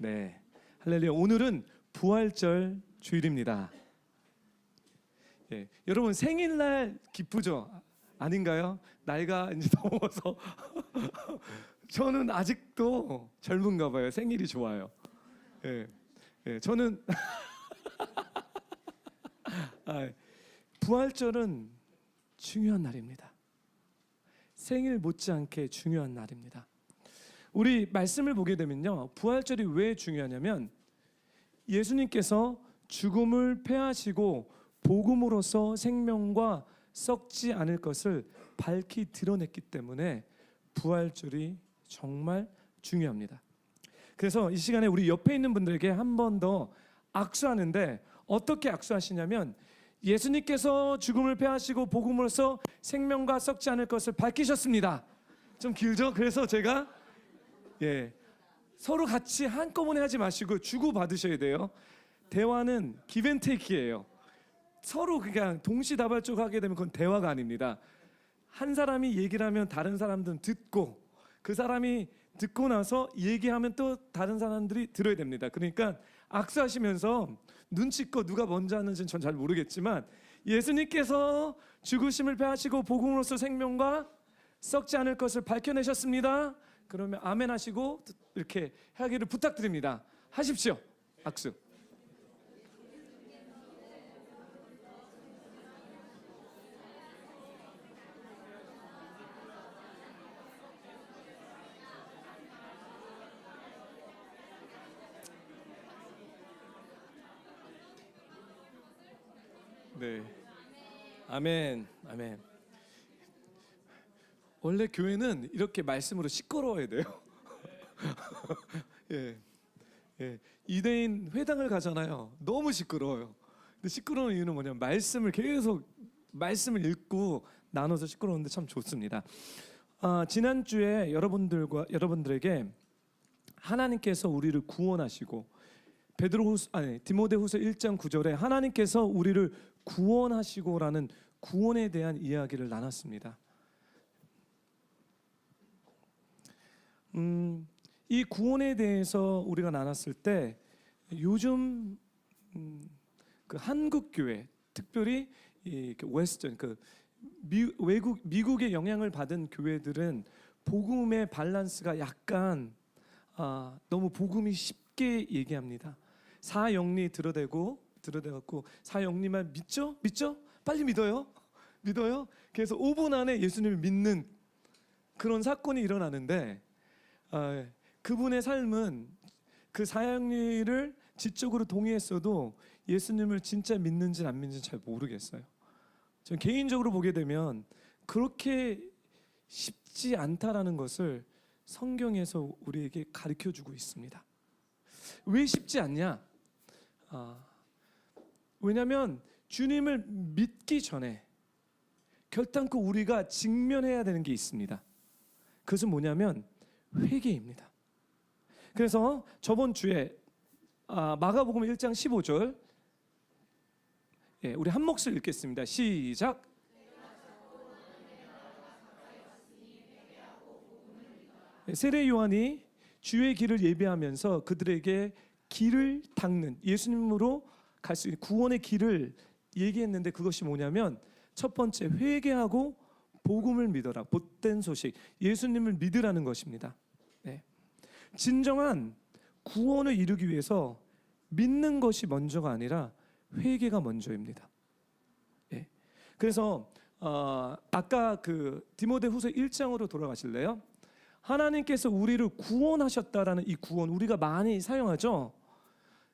네, 할렐루야. 오늘은 부활절 주일입니다. 예, 여러분 생일날 기쁘죠? 아닌가요? 나이가 이제 넘어서 저는 아직도 젊은가 봐요. 생일이 좋아요. 예, 저는 부활절은 중요한 날입니다. 생일 못지않게 중요한 날입니다. 우리 말씀을 보게 되면요, 부활절이 왜 중요하냐면 예수님께서 죽음을 패하시고 복음으로써 생명과 썩지 않을 것을 밝히 드러냈기 때문에 부활절이 정말 중요합니다. 그래서 이 시간에 우리 옆에 있는 분들에게 한 번 더 악수하는데, 어떻게 악수하시냐면 예수님께서 죽음을 패하시고 복음으로써 생명과 썩지 않을 것을 밝히셨습니다. 좀 길죠? 그래서 제가 서로 같이 한꺼번에 하지 마시고 주고 받으셔야 돼요. 대화는 기브앤테이크예요. 서로 그냥 동시다발적으로 하게 되면 그건 대화가 아닙니다. 한 사람이 얘기를 하면 다른 사람들은 듣고, 그 사람이 듣고 나서 얘기하면 또 다른 사람들이 들어야 됩니다. 그러니까 악수하시면서 눈치껏 누가 먼저 하는지는 전 잘 모르겠지만, 예수님께서 죽으심을 패하시고 복음으로써 생명과 썩지 않을 것을 밝혀내셨습니다. 그러면 아멘 하시고 이렇게 하기를 부탁드립니다. 하십시오. 악수. 네. 아멘. 아멘. 원래 교회는 이렇게 말씀으로 시끄러워야 돼요. 예. 2대인 회당을 가잖아요. 너무 시끄러워요. 근데 시끄러운 이유는 뭐냐면 말씀을 읽고 나눠서 시끄러운데 참 좋습니다. 지난주에 여러분들에게 하나님께서 우리를 구원하시고, 디모데후서 1장 9절에 하나님께서 우리를 구원하시고라는 구원에 대한 이야기를 나눴습니다. 이 구원에 대해서 우리가 나눴을 때 요즘 그 한국 교회, 특별히 이 웨스턴, 미국의 영향을 받은 교회들은 복음의 밸런스가 약간 너무 복음이 쉽게 얘기합니다. 사영리 들어대고 사영리만 믿죠? 빨리 믿어요? 그래서 5분 안에 예수님을 믿는 그런 사건이 일어나는데, 그분의 삶은 그 사형리를 지적으로 동의했어도 예수님을 진짜 믿는지 안 믿는지 잘 모르겠어요. 전 개인적으로 보게 되면 그렇게 쉽지 않다라는 것을 성경에서 우리에게 가르쳐주고 있습니다. 왜 쉽지 않냐? 왜냐하면 주님을 믿기 전에 결단코 우리가 직면해야 되는 게 있습니다. 그것은 뭐냐면 회개입니다. 그래서 저번 주에 마가복음 1장 15절, 우리 한 몫을 읽겠습니다. 시작. 세례 요한이 주의 길을 예배하면서 그들에게 길을 닦는, 예수님으로 갈 수 있는 구원의 길을 얘기했는데, 그것이 뭐냐면 첫 번째, 회개하고 복음을 믿어라. 복된 소식, 예수님을 믿으라는 것입니다. 진정한 구원을 이루기 위해서 믿는 것이 먼저가 아니라 회개가 먼저입니다. 그래서 아까 그 디모데후서 1장으로 돌아가실래요? 하나님께서 우리를 구원하셨다라는 이 구원, 우리가 많이 사용하죠.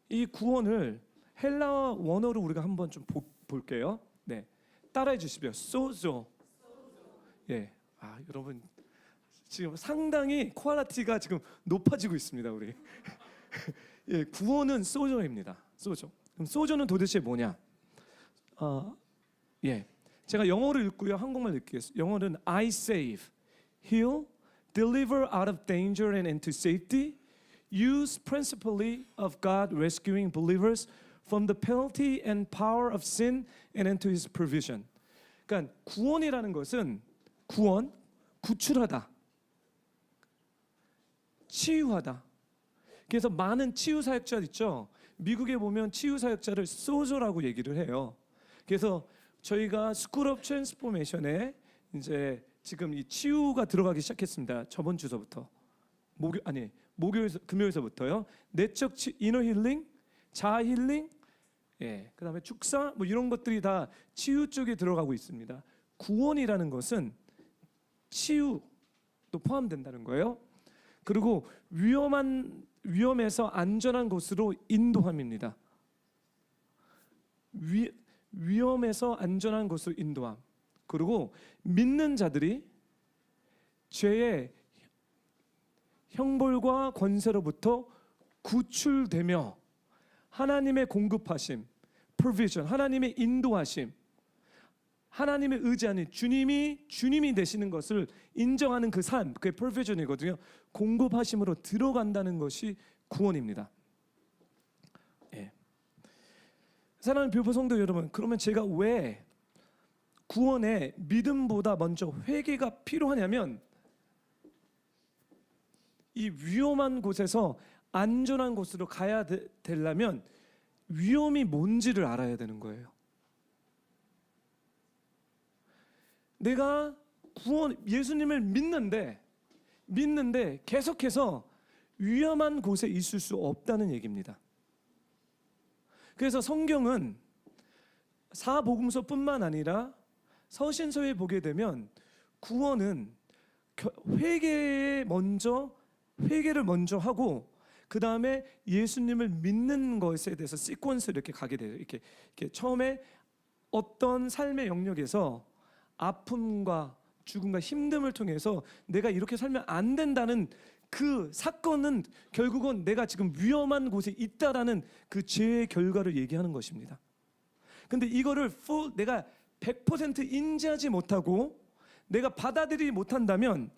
이 구원을 헬라어 원어로 우리가 한번 좀 볼게요. 따라해 주십시오. 소조. 여러분 지금 상당히 퀄리티가 지금 높아지고 있습니다, 우리. 구원은 소조입니다. 소조. 그럼 소조는 도대체 뭐냐? 제가 영어로 읽고요, 한국말 읽겠습니다. 영어는 I save, heal, deliver out of danger and into safety, use principally of God rescuing believers from the penalty and power of sin and into His provision. 그러니까 구원이라는 것은 구출하다, 치유하다. 그래서 많은 치유 사역자 있죠. 미국에 보면 치유 사역자를 소조라고 얘기를 해요. 그래서 저희가 스쿨 오브 트랜스포메이션에 이제 지금 이 치유가 들어가기 시작했습니다. 저번 주서부터 목요일에서 금요일서부터요. 내적 이너 힐링, 자아 힐링, 그다음에 축사 뭐 이런 것들이 다 치유 쪽에 들어가고 있습니다. 구원이라는 것은 치유도 포함된다는 거예요. 그리고 위험에서 안전한 곳으로 인도함입니다. 위험에서 안전한 곳으로 인도함. 그리고 믿는 자들이 죄의 형벌과 권세로부터 구출되며 하나님의 공급하심, provision, 하나님의 인도하심, 하나님의 의지하는 주님이 되시는 것을 인정하는 그 삶, 그게 provision이거든요. 공급하심으로 들어간다는 것이 구원입니다. 사랑하는 뷰포 성도 여러분, 그러면 제가 왜 구원에 믿음보다 먼저 회개가 필요하냐면, 이 위험한 곳에서 안전한 곳으로 가야 되려면 위험이 뭔지를 알아야 되는 거예요. 내가 예수님을 믿는데 계속해서 위험한 곳에 있을 수 없다는 얘기입니다. 그래서 성경은 사복음서뿐만 아니라 서신서에 보게 되면 구원은 회개를 먼저 하고 그 다음에 예수님을 믿는 것에 대해서 시퀀스를 이렇게 가게 돼요. 이렇게 처음에 어떤 삶의 영역에서 아픔과 죽음과 힘듦을 통해서 내가 이렇게 살면 안 된다는 그 사건은 결국은 내가 지금 위험한 곳에 있다라는 그 죄의 결과를 얘기하는 것입니다. 근데 이거를 내가 100% 인지하지 못하고 내가 받아들이지 못한다면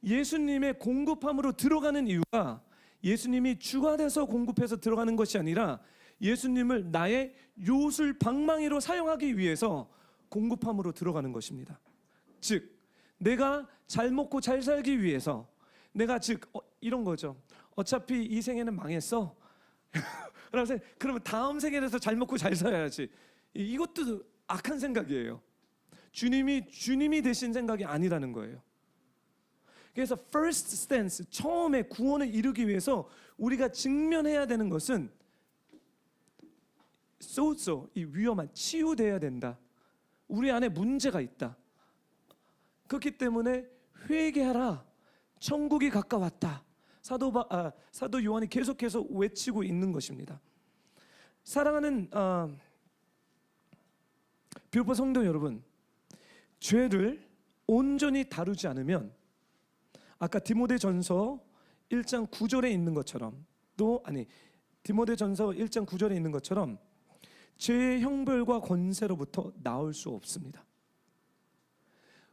예수님의 공급함으로 들어가는 이유가 예수님이 주가 돼서 공급해서 들어가는 것이 아니라 예수님을 나의 요술 방망이로 사용하기 위해서 공급함으로 들어가는 것입니다. 즉 내가 잘 먹고 잘 살기 위해서 내가 이런 거죠. 어차피 이 생애는 망했어. 그러면 다음 생애에서 잘 먹고 잘 살아야지. 이것도 악한 생각이에요. 주님이 되신 생각이 아니라는 거예요. 그래서 first stance, 처음에 구원을 이루기 위해서 우리가 직면해야 되는 것은 이 위험한 치유돼야 된다. 우리 안에 문제가 있다. 그렇기 때문에 회개하라. 천국이 가까웠다. 사도 요한이 계속해서 외치고 있는 것입니다. 사랑하는 뷰포 성도 여러분, 죄를 온전히 다루지 않으면 아까 디모데전서 1장 9절에 있는 것처럼 디모데전서 1장 9절에 있는 것처럼 죄의 형벌과 권세로부터 나올 수 없습니다.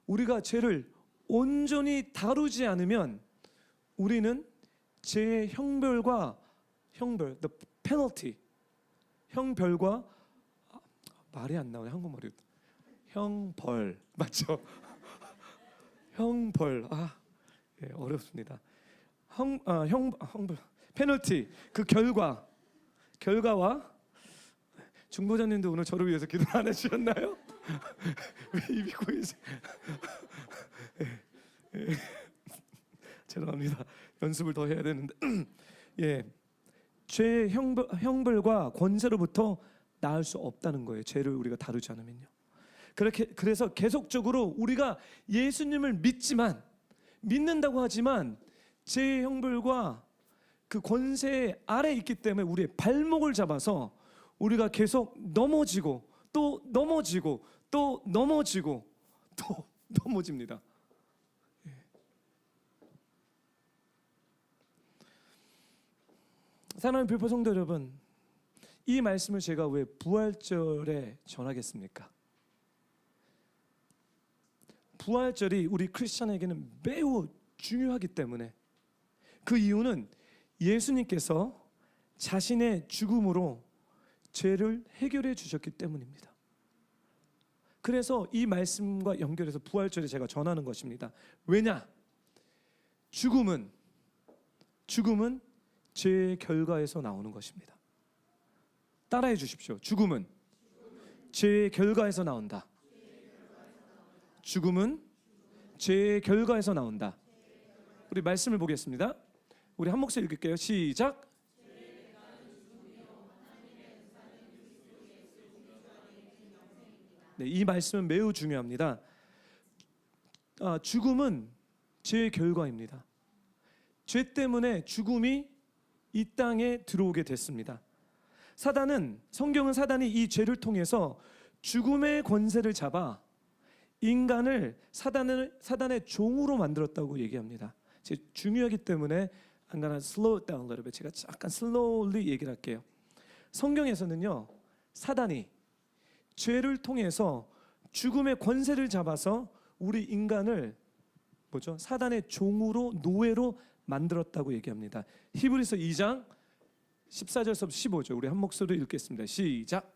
우리가 죄를 온전히 다루지 않으면 우리는 죄의 형벌, the penalty, 형벌과 말이 안 나오네 한국말이. 형벌 맞죠? 형벌 어렵습니다. 형벌 페널티 그 결과와 중보자님도 오늘 저를 위해서 기도 안 해주셨나요? 왜 입이 고이지? 죄송합니다. 연습을 더 해야 되는데 죄의 형벌과 권세로부터 나을 수 없다는 거예요. 죄를 우리가 다루지 않으면요. 그래서 계속적으로 우리가 예수님을 믿는다고 하지만 죄의 형벌과 그 권세 아래 있기 때문에 우리의 발목을 잡아서 우리가 계속 넘어지고 또 넘어지고 또 넘어지고 또 넘어집니다. 사랑하는 뷰포 성도 여러분, 이 말씀을 제가 왜 부활절에 전하겠습니까? 부활절이 우리 크리스천에게는 매우 중요하기 때문에, 그 이유는 예수님께서 자신의 죽음으로 죄를 해결해 주셨기 때문입니다. 그래서 이 말씀과 연결해서 부활절에 제가 전하는 것입니다. 왜냐? 죽음은 죄의 결과에서 나오는 것입니다. 따라해 주십시오. 죽음은 죄의 결과에서 나온다. 죽음은 죄의 결과에서 나온다. 우리 말씀을 보겠습니다. 우리 한 목소리 읽을게요. 시작. 네, 이 말씀은 매우 중요합니다. 죽음은 죄의 결과입니다. 죄 때문에 죽음이 이 땅에 들어오게 됐습니다. 성경은 사단이 이 죄를 통해서 죽음의 권세를 잡아 인간을 사단의 종으로 만들었다고 얘기합니다. 중요하기 때문에 I'm gonna slow it down a little bit. 제가 약간 slowly 얘기를 할게요. 성경에서는요, 사단이 죄를 통해서 죽음의 권세를 잡아서 우리 인간을 사단의 종으로, 노예로 만들었다고 얘기합니다. 히브리서 2장 14절에서 15절 우리 한 목소리로 읽겠습니다. 시작.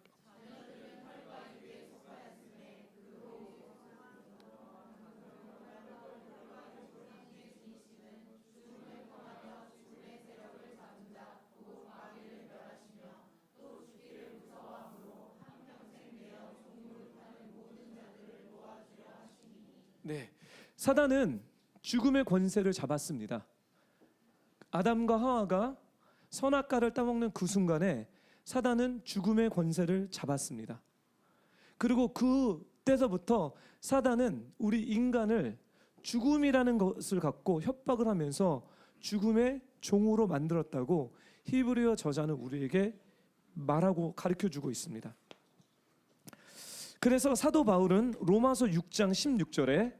네, 사단은 죽음의 권세를 잡았습니다. 아담과 하와가 선악과를 따먹는 그 순간에 사단은 죽음의 권세를 잡았습니다. 그리고 그때서부터 사단은 우리 인간을 죽음이라는 것을 갖고 협박을 하면서 죽음의 종으로 만들었다고 히브리어 저자는 우리에게 말하고 가르쳐주고 있습니다. 그래서 사도 바울은 로마서 6장 16절에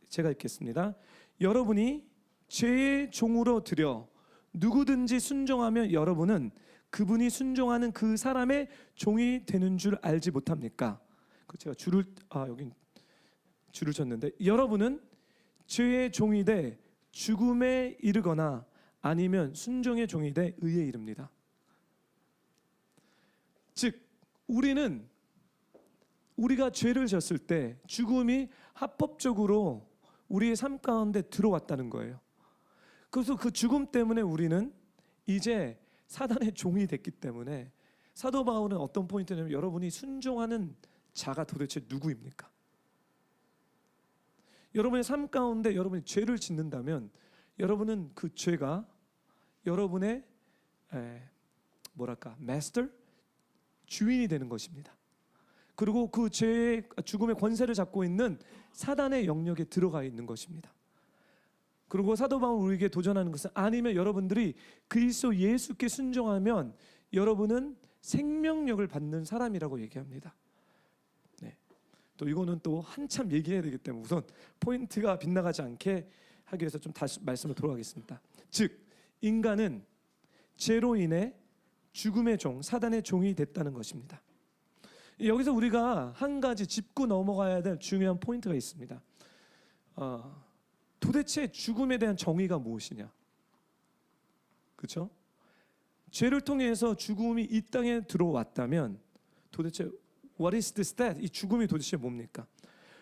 제가 읽겠습니다. 여러분이 죄의 종으로 들여 누구든지 순종하면 여러분은 그분이 순종하는 그 사람의 종이 되는 줄 알지 못합니까? 제가 여긴 줄을 쳤는데, 여러분은 죄의 종이 돼 죽음에 이르거나 아니면 순종의 종이 돼 의에 이릅니다. 즉 우리가 죄를 졌을 때 죽음이 합법적으로 우리의 삶 가운데 들어왔다는 거예요. 그래서 그 죽음 때문에 우리는 이제 사단의 종이 됐기 때문에 사도 바울은 어떤 포인트냐면, 여러분이 순종하는 자가 도대체 누구입니까? 여러분의 삶 가운데 여러분이 죄를 짓는다면 여러분은 그 죄가 여러분의 마스터? 주인이 되는 것입니다. 그리고 그 죄의 죽음의 권세를 잡고 있는 사단의 영역에 들어가 있는 것입니다. 그리고 사도 바울 우리에게 도전하는 것은, 아니면 여러분들이 그리스도 예수께 순종하면 여러분은 생명력을 받는 사람이라고 얘기합니다. 네. 또 이거는 또 한참 얘기해야 되기 때문에 우선 포인트가 빗나가지 않게 하기 위해서 좀 다시 말씀을 돌아가겠습니다. 즉 인간은 죄로 인해 죽음의 종, 사단의 종이 됐다는 것입니다. 여기서 우리가 한 가지 짚고 넘어가야 될 중요한 포인트가 있습니다. 도대체 죽음에 대한 정의가 무엇이냐? 그렇죠? 죄를 통해서 죽음이 이 땅에 들어왔다면 도대체 what is this death? 이 죽음이 도대체 뭡니까?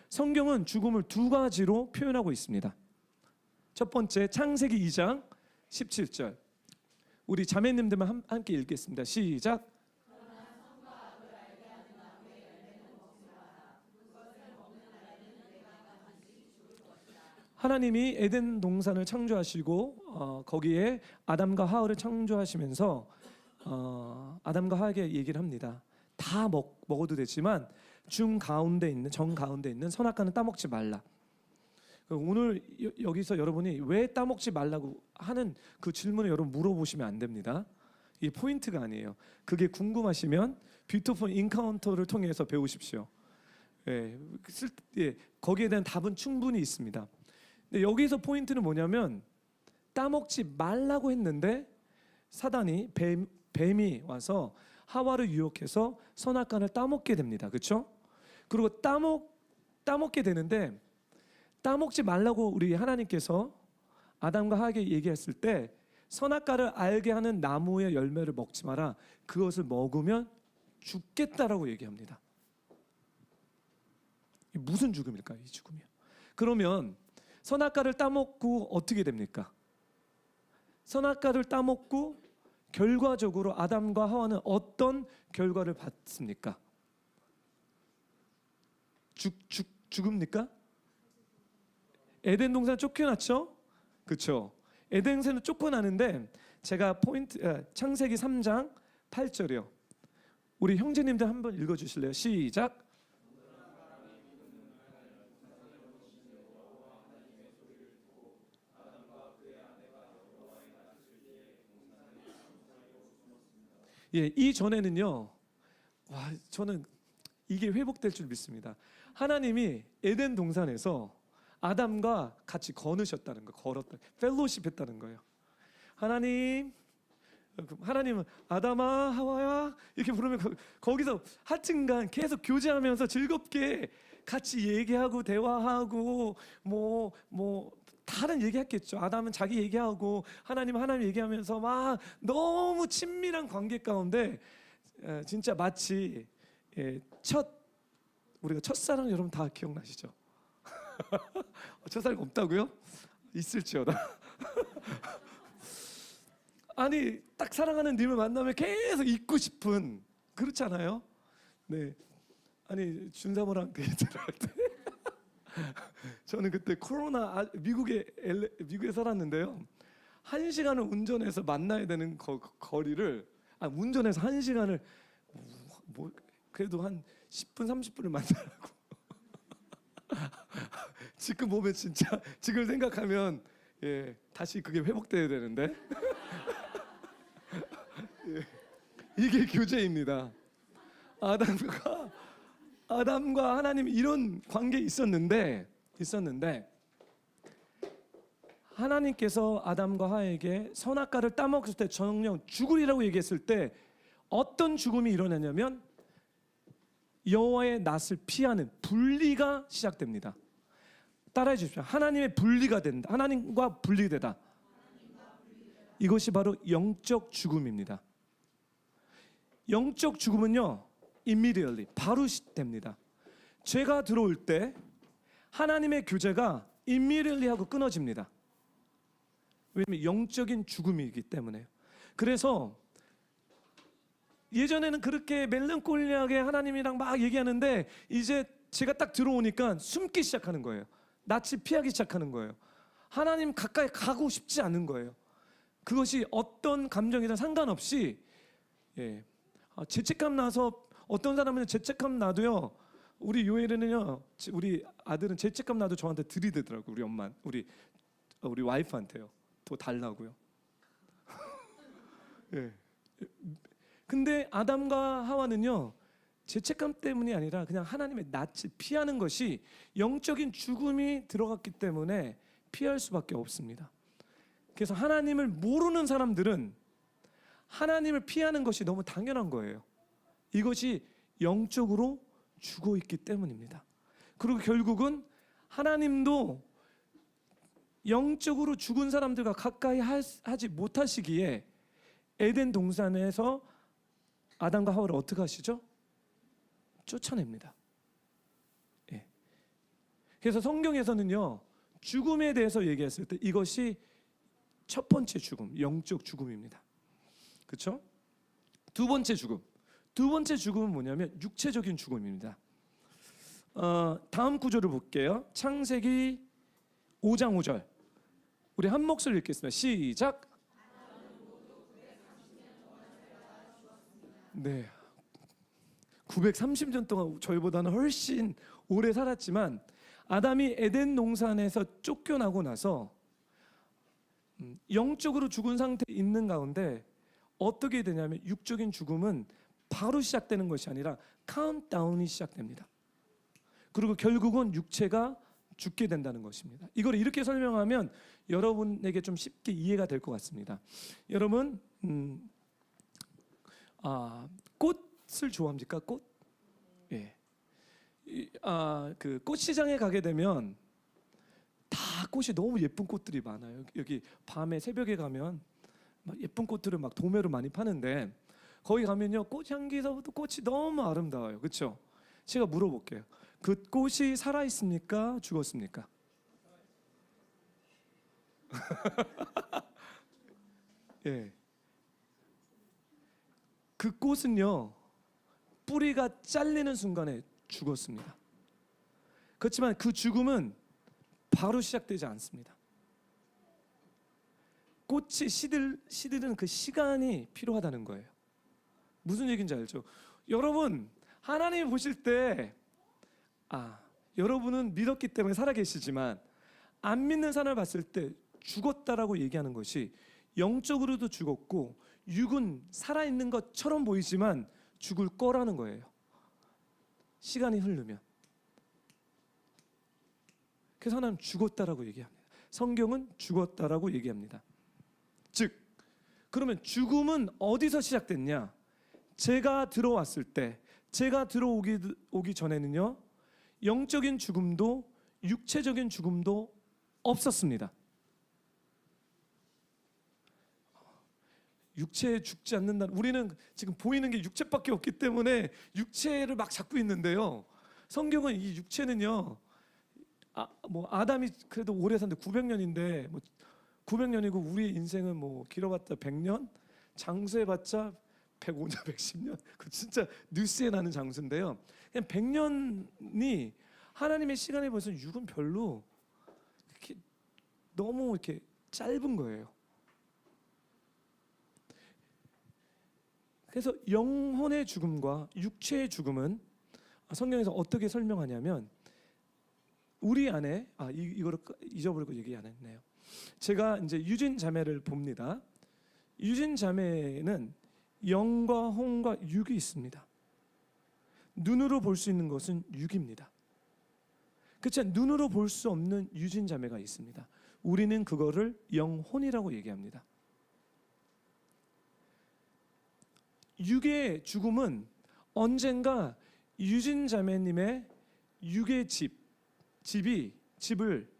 성경은 죽음을 두 가지로 표현하고 있습니다. 첫 번째, 창세기 2장 17절. 우리 자매님들만 함께 읽겠습니다. 시작. 하나님이 에덴 동산을 창조하시고 거기에 아담과 하와를 창조하시면서 아담과 하와에게 얘기를 합니다. 다 먹어도 되지만 정 가운데 있는 선악과는 따먹지 말라. 오늘 여기서 여러분이 왜 따먹지 말라고 하는 그 질문을 여러분 물어보시면 안 됩니다. 이게 포인트가 아니에요. 그게 궁금하시면 뷰티풀 인카운터를 통해서 배우십시오. 거기에 대한 답은 충분히 있습니다. 근데 여기서 포인트는 뭐냐면, 따먹지 말라고 했는데 사단이 뱀이 와서 하와를 유혹해서 선악과를 따먹게 됩니다. 그렇죠? 그리고 따먹게 되는데, 따먹지 말라고 우리 하나님께서 아담과 하와에게 얘기했을 때, 선악과를 알게 하는 나무의 열매를 먹지 마라, 그것을 먹으면 죽겠다라고 얘기합니다. 무슨 죽음일까요? 이 죽음이요. 그러면 선악과를 따먹고 어떻게 됩니까? 선악과를 따먹고 결과적으로 아담과 하와는 어떤 결과를 받습니까? 죽습니까? 에덴 동산 쫓겨났죠? 그렇죠. 에덴 동산은 쫓겨나는데 제가 창세기 3장 8절이요. 우리 형제님들 한번 읽어주실래요? 시작. 예, 이 전에는요. 와, 저는 이게 회복될 줄 믿습니다. 하나님이 에덴 동산에서 아담과 같이 거느셨다는 거, 걸었다, 펠로십했다는 거예요. 하나님은 아담아, 하와야 이렇게 부르면 거기서 하여튼간 계속 교제하면서 즐겁게 같이 얘기하고 대화하고 뭐 다른 얘기했겠죠. 아담은 자기 얘기하고 하나님 얘기하면서 막 너무 친밀한 관계 가운데 진짜 마치 우리가 첫사랑 여러분 다 기억나시죠? 첫사랑 없다고요? 있을지어다. 아니 딱 사랑하는 님을 만나면 계속 있고 싶은 그렇잖아요. 네, 아니 준사모랑 데이트를 할 때 저는 그때 코로나 미국에 살았는데요. 1시간을 운전해서 만나야 되는 거리를 운전해서 1시간을 그래도 한 10분 30분을 만나라고. 지금 보면 진짜 지금 생각하면 다시 그게 회복돼야 되는데 이게 교제입니다. 아담과 하나님 이런 관계 있었는데 하나님께서 아담과 하와에게 선악과를 따먹었을 때 정령 죽으리라고 얘기했을 때 어떤 죽음이 일어나냐면 여호와의 낯을 피하는 분리가 시작됩니다. 따라해 주십시오. 하나님의 분리가 된다. 하나님과 분리되다. 이것이 바로 영적 죽음입니다. 영적 죽음은요, immediately 바로 됩니다. 죄가 들어올 때 하나님의 교제가 immediately 하고 끊어집니다. 왜냐하면 영적인 죽음이기 때문에요. 그래서 예전에는 그렇게 멜랑콜리하게 하나님이랑 막 얘기하는데 이제 제가 딱 들어오니까 숨기 시작하는 거예요. 낯을 피하기 시작하는 거예요. 하나님 가까이 가고 싶지 않은 거예요. 그것이 어떤 감정이든 상관없이 죄책감 나서 어떤 사람은 죄책감 나도요. 우리 요엘은요, 우리 아들은 죄책감 나도 저한테 들이대더라고. 우리 엄마, 우리 와이프한테요. 더 달라고요. 예. 근데 아담과 하와는요, 죄책감 때문이 아니라 그냥 하나님의 낯을 피하는 것이 영적인 죽음이 들어갔기 때문에 피할 수밖에 없습니다. 그래서 하나님을 모르는 사람들은 하나님을 피하는 것이 너무 당연한 거예요. 이것이 영적으로 죽어 있기 때문입니다. 그리고 결국은 하나님도 영적으로 죽은 사람들과 가까이 하지 못하시기에 에덴 동산에서 아담과 하와를 어떻게 하시죠? 쫓아냅니다. 예. 그래서 성경에서는요, 죽음에 대해서 얘기했을 때 이것이 첫 번째 죽음, 영적 죽음입니다. 그렇죠? 두 번째 죽음은 뭐냐면 육체적인 죽음입니다. 다음 구절을 볼게요. 창세기 5장 5절. 우리 한 목소리 읽겠습니다. 시작. 네, 930년 동안 저희보다는 훨씬 오래 살았지만 아담이 에덴 동산에서 쫓겨나고 나서 영적으로 죽은 상태에 있는 가운데 어떻게 되냐면 육적인 죽음은 바로 시작되는 것이 아니라 카운트다운이 시작됩니다. 그리고 결국은 육체가 죽게 된다는 것입니다. 이걸 이렇게 설명하면 여러분에게 좀 쉽게 이해가 될 것 같습니다. 여러분 꽃을 좋아합니까? 꽃? 예. 그 꽃 시장에 가게 되면 다 꽃이 너무 예쁜 꽃들이 많아요. 여기 밤에 새벽에 가면 막 예쁜 꽃들을 막 도매로 많이 파는데 거기 가면요, 꽃향기서부터 꽃이 너무 아름다워요. 그렇죠? 제가 물어볼게요. 그 꽃이 살아 있습니까? 죽었습니까? 예. 그 꽃은요 뿌리가 잘리는 순간에 죽었습니다. 그렇지만 그 죽음은 바로 시작되지 않습니다. 꽃이 시드는 그 시간이 필요하다는 거예요. 무슨 얘기인지 알죠? 여러분, 하나님이 보실 때 여러분은 믿었기 때문에 살아계시지만 안 믿는 사람을 봤을 때 죽었다라고 얘기하는 것이 영적으로도 죽었고 육은 살아있는 것처럼 보이지만 죽을 거라는 거예요. 시간이 흐르면. 그래서 하나님 죽었다라고 얘기합니다. 성경은 죽었다라고 얘기합니다. 즉, 그러면 죽음은 어디서 시작됐냐? 제가 들어왔을 때, 제가 들어오기 전에는요, 영적인 죽음도 육체적인 죽음도 없었습니다. 육체에 죽지 않는다는, 우리는 지금 보이는 게 육체밖에 없기 때문에 육체를 막 잡고 있는데요. 성경은 이 육체는요, 아담이 그래도 오래 산데 900년인데 900년이고 우리 인생은 길어봤자 100년, 장수해봤자 105년, 110년. 그 진짜 뉴스에 나는 장수인데요. 그냥 100년이 하나님의 시간에 벌써 육은 별로 너무 이렇게 짧은 거예요. 그래서 영혼의 죽음과 육체의 죽음은 성경에서 어떻게 설명하냐면 우리 안에 이거를 잊어버리고 얘기 안 했네요. 제가 이제 유진 자매를 봅니다. 유진 자매는 영과 혼과 육이 있습니다. 눈으로 볼 수 있는 것은 육입니다. 그렇지만 눈으로 볼 수 없는 유진 자매가 있습니다. 우리는 그거를 영혼이라고 얘기합니다. 육의 죽음은 언젠가 유진 자매님의 육의 집을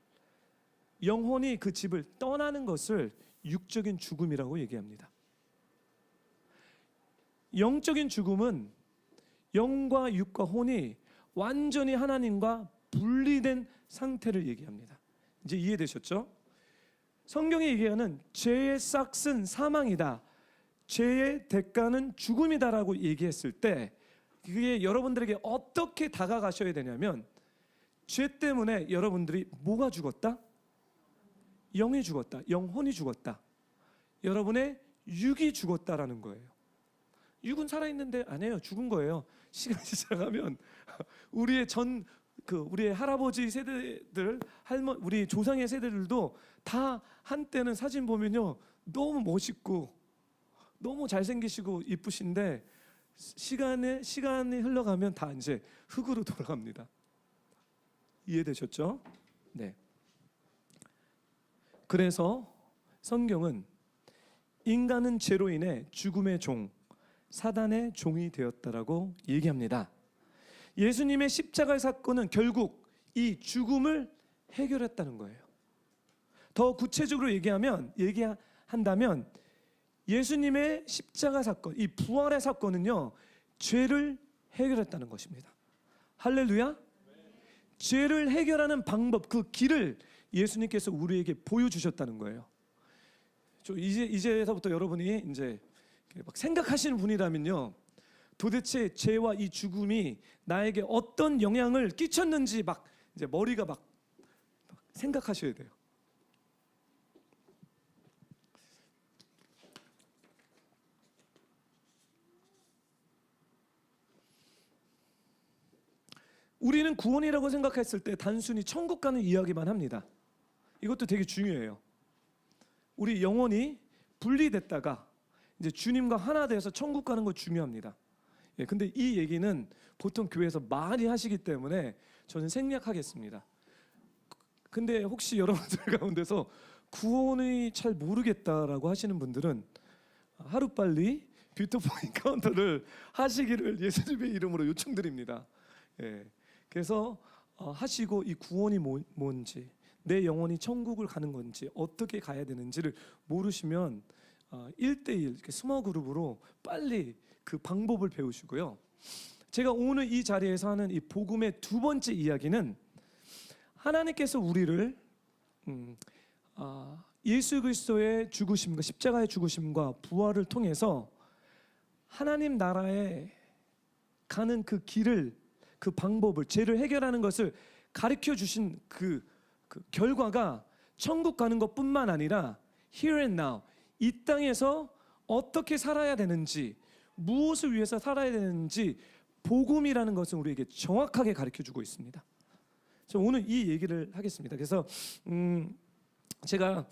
영혼이 그 집을 떠나는 것을 육적인 죽음이라고 얘기합니다. 영적인 죽음은 영과 육과 혼이 완전히 하나님과 분리된 상태를 얘기합니다. 이제 이해되셨죠? 성경이 얘기하는 죄의 싹은 사망이다, 죄의 대가는 죽음이다라고 얘기했을 때 그게 여러분들에게 어떻게 다가가셔야 되냐면 죄 때문에 여러분들이 뭐가 죽었다? 영이 죽었다, 영혼이 죽었다, 여러분의 육이 죽었다라는 거예요. 육은 살아있는데 아니에요, 죽은 거예요. 시간이 지나가면 우리의 할아버지 세대들, 우리 조상의 세대들도 다 한때는 사진 보면요 너무 멋있고 너무 잘생기시고 이쁘신데 시간이 흘러가면 다 이제 흙으로 돌아갑니다. 이해되셨죠? 네. 그래서 성경은 인간은 죄로 인해 죽음의 종, 사단의 종이 되었다라고 얘기합니다. 예수님의 십자가의 사건은 결국 이 죽음을 해결했다는 거예요. 더 구체적으로 얘기한다면 예수님의 십자가 사건, 이 부활의 사건은요 죄를 해결했다는 것입니다. 할렐루야. 죄를 해결하는 방법, 그 길을 예수님께서 우리에게 보여주셨다는 거예요. 이제서부터 여러분이 이제 막 생각하시는 분이라면요, 도대체 죄와 이 죽음이 나에게 어떤 영향을 끼쳤는지 막 이제 머리가 막 생각하셔야 돼요. 우리는 구원이라고 생각했을 때 단순히 천국 가는 이야기만 합니다. 이것도 되게 중요해요. 우리 영혼이 분리됐다가 이제 주님과 하나 되어서 천국 가는 거 중요합니다. 근데 이 얘기는 보통 교회에서 많이 하시기 때문에 저는 생략하겠습니다. 근데 혹시 여러분들 가운데서 구원이 잘 모르겠다라고 하시는 분들은 하루빨리 뷰티풀 인카운터를 하시기를 예수님의 이름으로 요청드립니다. 그래서 하시고 이 구원이 뭔지, 내 영혼이 천국을 가는 건지, 어떻게 가야 되는지를 모르시면 1대1 이렇게 스몰 그룹으로 빨리 그 방법을 배우시고요. 제가 오늘 이 자리에서 하는 이 복음의 두 번째 이야기는 하나님께서 우리를 예수 그리스도의 죽으심과 십자가의 죽으심과 부활을 통해서 하나님 나라에 가는 그 길을, 그 방법을, 죄를 해결하는 것을 가르쳐 주신 그 결과가 천국 가는 것뿐만 아니라 here and now, 이 땅에서 어떻게 살아야 되는지, 무엇을 위해서 살아야 되는지 복음이라는 것은 우리에게 정확하게 가르쳐 주고 있습니다. 그래서 오늘 이 얘기를 하겠습니다. 그래서 제가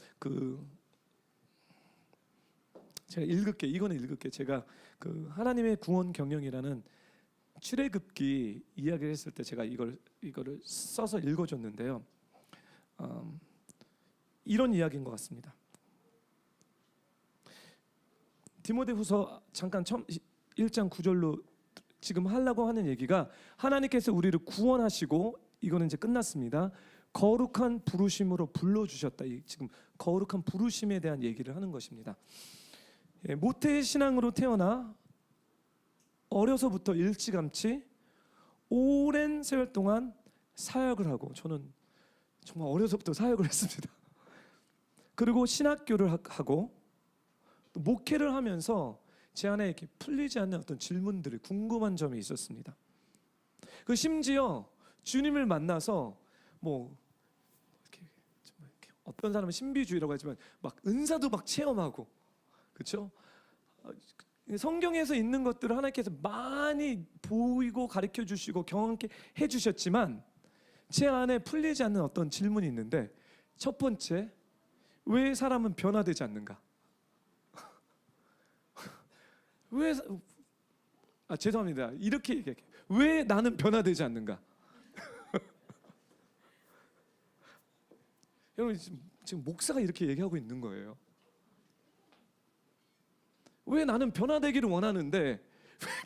읽을게. 제가 그 하나님의 구원 경영이라는 출애굽기 이야기를 했을 때 제가 이거를 써서 읽어줬는데요. 이런 이야기인 것 같습니다. 디모데후서 잠깐 1장 9절로 지금 하려고 하는 얘기가, 하나님께서 우리를 구원하시고, 이거는 이제 끝났습니다. 거룩한 부르심으로 불러주셨다. 지금 거룩한 부르심에 대한 얘기를 하는 것입니다. 모태 신앙으로 태어나 어려서부터 일찌감치 오랜 세월 동안 사역을 하고, 저는 정말 어려서부터 사역을 했습니다. 그리고 신학교를 하고 또 목회를 하면서 제 안에 이렇게 풀리지 않는 어떤 질문들이, 궁금한 점이 있었습니다. 그 심지어 주님을 만나서 이렇게 어떤 사람은 신비주의라고 하지만 막 은사도 막 체험하고, 그렇죠? 성경에서 있는 것들을 하나님께서 많이 보이고 가르쳐 주시고 경험케 해 주셨지만 제 안에 풀리지 않는 어떤 질문이 있는데, 첫 번째, 왜 사람은 변화되지 않는가? 죄송합니다. 이렇게 얘기할게요. 왜 나는 변화되지 않는가? 여러분, 지금 목사가 이렇게 얘기하고 있는 거예요. 왜 나는 변화되기를 원하는데 왜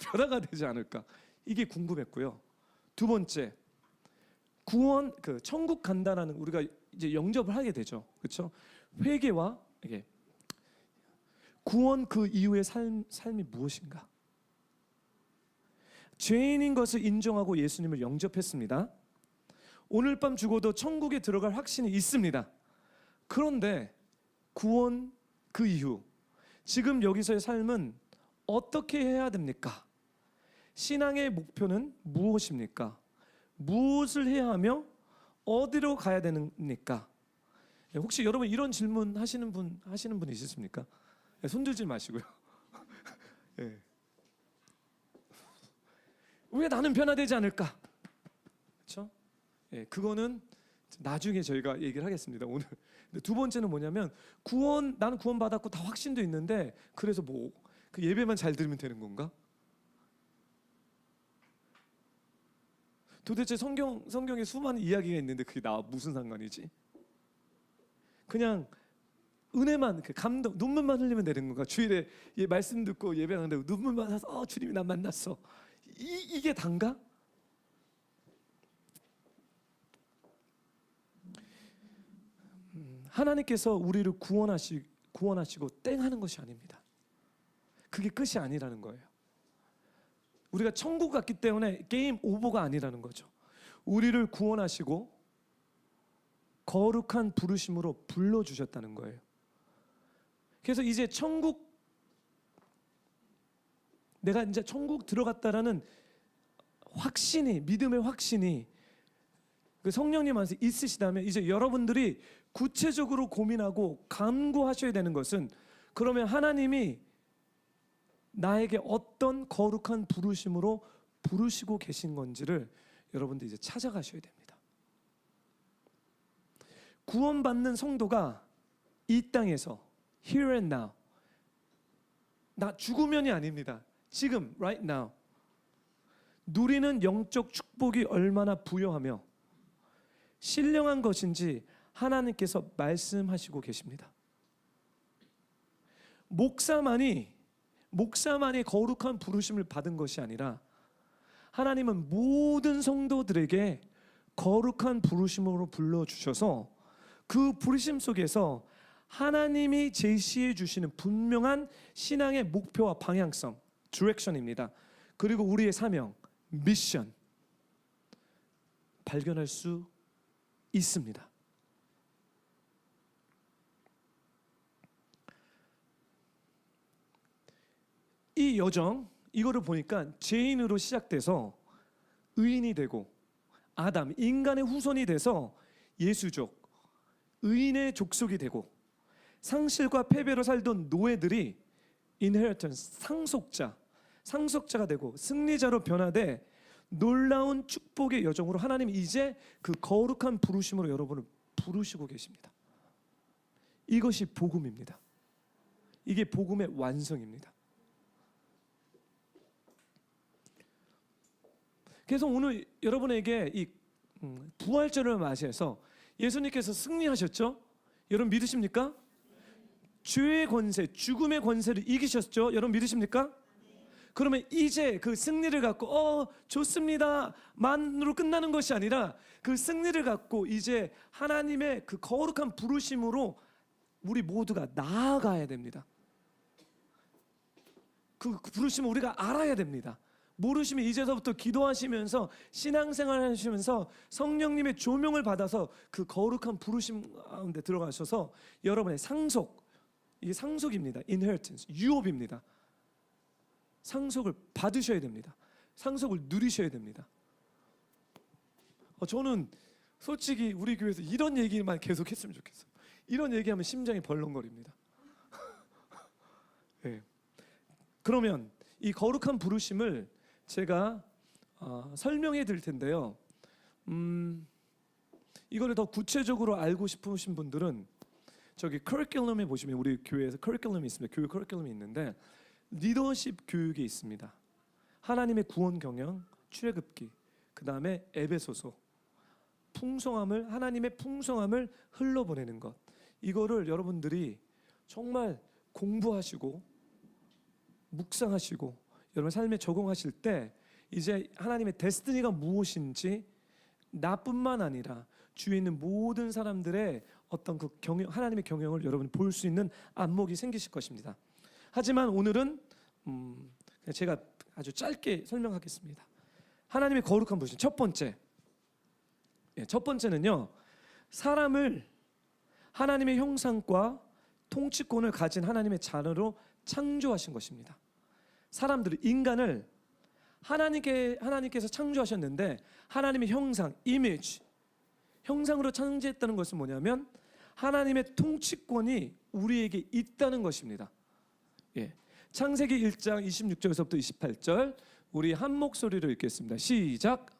변화가 되지 않을까? 이게 궁금했고요. 두 번째, 구원, 천국 간다라는, 우리가 이제 영접을 하게 되죠, 그렇죠? 회개와 이게 구원 그 이후의 삶이 무엇인가? 죄인인 것을 인정하고 예수님을 영접했습니다. 오늘 밤 죽어도 천국에 들어갈 확신이 있습니다. 그런데 구원 그 이후, 지금 여기서의 삶은 어떻게 해야 됩니까? 신앙의 목표는 무엇입니까? 무엇을 해야 하며 어디로 가야 됩니까? 혹시 여러분 이런 질문 하시는 분 있으십니까? 손 들지 마시고요. 네. 왜 나는 변화되지 않을까? 그렇죠? 네, 그거는 나중에 저희가 얘기를 하겠습니다. 오늘. 근데 두 번째는 뭐냐면, 나는 구원 받았고 다 확신도 있는데, 그래서 그 예배만 잘 들으면 되는 건가? 도대체 성경에 수많은 이야기가 있는데 그게 나와 무슨 상관이지? 그냥 은혜만, 감동, 눈물만 흘리면 되는 건가? 주일에 말씀 듣고 예배하는데 눈물만 흘려서 주님이 나 만났어. 이게 단가? 하나님께서 우리를 구원하시고 땡 하는 것이 아닙니다. 그게 끝이 아니라는 거예요. 우리가 천국 갔기 때문에 게임 오버가 아니라는 거죠. 우리를 구원하시고 거룩한 부르심으로 불러주셨다는 거예요. 그래서 이제 내가 이제 천국 들어갔다라는 확신이, 믿음의 확신이 그 성령님 안에서 있으시다면, 이제 여러분들이 구체적으로 고민하고 간구하셔야 되는 것은, 그러면 하나님이 나에게 어떤 거룩한 부르심으로 부르시고 계신 건지를 여러분들 이제 찾아가셔야 됩니다. 구원받는 성도가 이 땅에서 here and now, 나 죽으면이 아닙니다. 지금 right now 누리는 영적 축복이 얼마나 부여하며 신령한 것인지 하나님께서 말씀하시고 계십니다. 목사만이 거룩한 부르심을 받은 것이 아니라, 하나님은 모든 성도들에게 거룩한 부르심으로 불러주셔서 그 부르심 속에서 하나님이 제시해 주시는 분명한 신앙의 목표와 방향성, 디렉션입니다. 그리고 우리의 사명, 미션 발견할 수 있습니다. 이 여정 이거를 보니까 죄인으로 시작돼서 의인이 되고 아담 인간의 후손이 돼서 예수족 의인의 족속이 되고 상실과 패배로 살던 노예들이 inheritance 상속자가 되고 승리자로 변화돼 놀라운 축복의 여정으로 하나님이 이제 그 거룩한 부르심으로 여러분을 부르시고 계십니다. 이것이 복음입니다. 이게 복음의 완성입니다. 그래서 오늘 여러분에게 이 부활절을 맞이해서 예수님께서 승리하셨죠? 여러분 믿으십니까? 죄의 권세, 죽음의 권세를 이기셨죠? 여러분 믿으십니까? 그러면 이제 그 승리를 갖고 좋습니다 만으로 끝나는 것이 아니라 그 승리를 갖고 이제 하나님의 그 거룩한 부르심으로 우리 모두가 나아가야 됩니다. 그 부르심을 우리가 알아야 됩니다. 모르시면 이제서부터 기도하시면서 신앙생활 하시면서 성령님의 조명을 받아서 그 거룩한 부르심 가운데 들어가셔서 여러분의 이게 상속입니다. inheritance, 유업입니다. 상속을 받으셔야 됩니다. 상속을 누리셔야 됩니다. 저는 솔직히 우리 교회에서 이런 얘기만 계속 했으면 좋겠어요. 이런 얘기하면 심장이 벌렁거립니다. 네. 그러면 이 거룩한 부르심을 제가 설명해 드릴 텐데요. 이거를 더 구체적으로 알고 싶으신 분들은 저기 커리큘럼에 보시면 우리 교회에서 커리큘럼이 있습니다. 교육 커리큘럼이 있는데 리더십 교육이 있습니다. 하나님의 구원 경영, 출애굽기, 그 다음에 에베소서, 하나님의 풍성함을 흘러보내는 것. 이거를 여러분들이 정말 공부하시고 묵상하시고 여러분 삶에 적용하실 때 이제 하나님의 데스티니가 무엇인지 나뿐만 아니라 주위에 있는 모든 사람들의 어떤 그 하나님의 경영을 여러분이 볼 수 있는 안목이 생기실 것입니다. 하지만 오늘은 제가 아주 짧게 설명하겠습니다. 하나님의 거룩한 부르심 첫 번째는요. 사람을 하나님의 형상과 통치권을 가진 하나님의 자녀로 창조하신 것입니다. 인간을 하나님께서 창조하셨는데 하나님의 형상, 형상으로 창조했다는 것은 뭐냐면 하나님의 통치권이 우리에게 있다는 것입니다. 창세기 1장 26절에서부터 28절 우리 한 목소리로 읽겠습니다. 시작.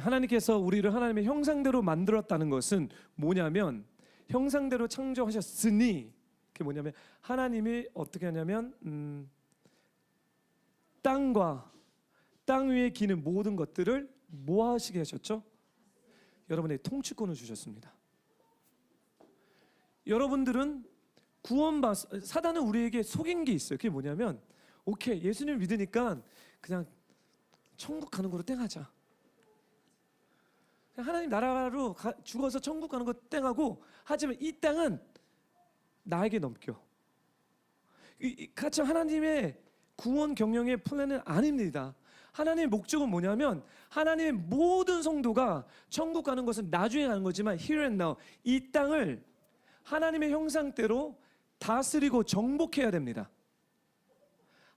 하나님께서 우리를 하나님의 형상대로 만들었다는 것은 뭐냐면 형상대로 창조하셨으니 그게 뭐냐면 하나님이 어떻게 하냐면 땅과 땅 위에 기는 모든 것들을 뭐 하시게 하셨죠? 여러분의 통치권을 주셨습니다. 여러분들은 사단은 우리에게 속인 게 있어요. 그게 뭐냐면 오케이 예수님을 믿으니까 그냥 천국 가는 거로 땡하자. 하나님 나라로 죽어서 천국 가는 거 땡하고 하지만 이 땅은 나에게 넘겨. 같이 하나님의 구원 경영의 플랜은 아닙니다. 하나님의 목적은 뭐냐면 하나님의 모든 성도가 천국 가는 것은 나중에 가는 거지만 here and now 이 땅을 하나님의 형상대로 다스리고 정복해야 됩니다.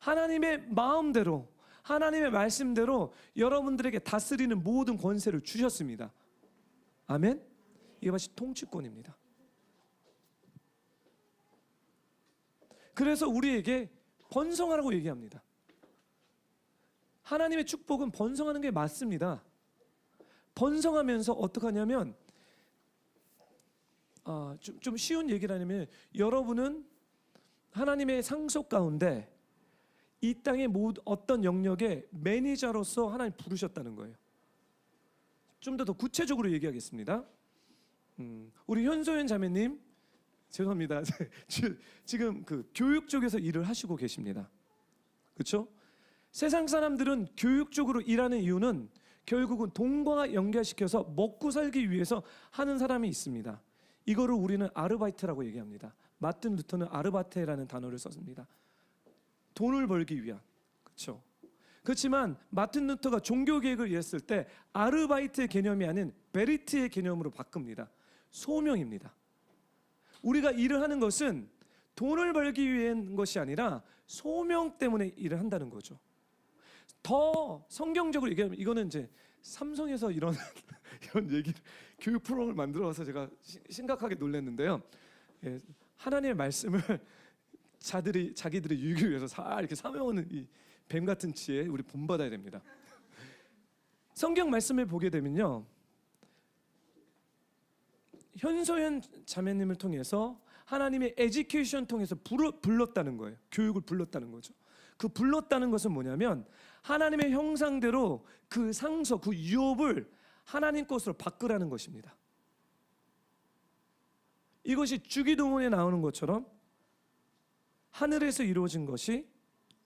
하나님의 마음대로 하나님의 말씀대로 여러분들에게 다스리는 모든 권세를 주셨습니다. 아멘? 이게 마치 통치권입니다. 그래서 우리에게 번성하라고 얘기합니다. 하나님의 축복은 번성하는 게 맞습니다. 번성하면서 어떻게 하냐면 좀 쉬운 얘기를 하냐면 여러분은 하나님의 상속 가운데 이 땅의 어떤 영역의 매니저로서 하나님 부르셨다는 거예요. 좀 더 구체적으로 얘기하겠습니다. 우리 현소연 자매님, 죄송합니다. 지금 그 교육 쪽에서 일을 하시고 계십니다. 그렇죠? 세상 사람들은 교육 쪽으로 일하는 이유는 결국은 돈과 연결시켜서 먹고 살기 위해서 하는 사람이 있습니다. 이거를 우리는 아르바이트라고 얘기합니다. 마틴 루터는 아르바테라는 단어를 썼습니다. 돈을 벌기 위한. 그렇죠? 그렇지만 마틴 루터가 종교 개혁을 이했을 때 아르바이트의 개념이 아닌 베리트의 개념으로 바꿉니다. 소명입니다. 우리가 일을 하는 것은 돈을 벌기 위한 것이 아니라 소명 때문에 일을 한다는 거죠. 더 성경적으로 얘기하면 이거는 이제 삼성에서 이런 얘기를 교육 프로그램을 만들어서 제가 심각하게 놀랐는데요. 예, 하나님의 말씀을 자기들의 유익을 위해서 이렇게 사모하는 이 뱀 같은 지혜 우리 본받아야 됩니다. 성경 말씀을 보게 되면요, 현소연 자매님을 통해서 하나님의 에듀케이션 통해서 불렀다는 거예요. 교육을 불렀다는 거죠. 그 불렀다는 것은 뭐냐면 하나님의 형상대로 그 상서, 그 유업을 하나님 것으로 바꾸라는 것입니다. 이것이 주기도문에 나오는 것처럼 하늘에서 이루어진 것이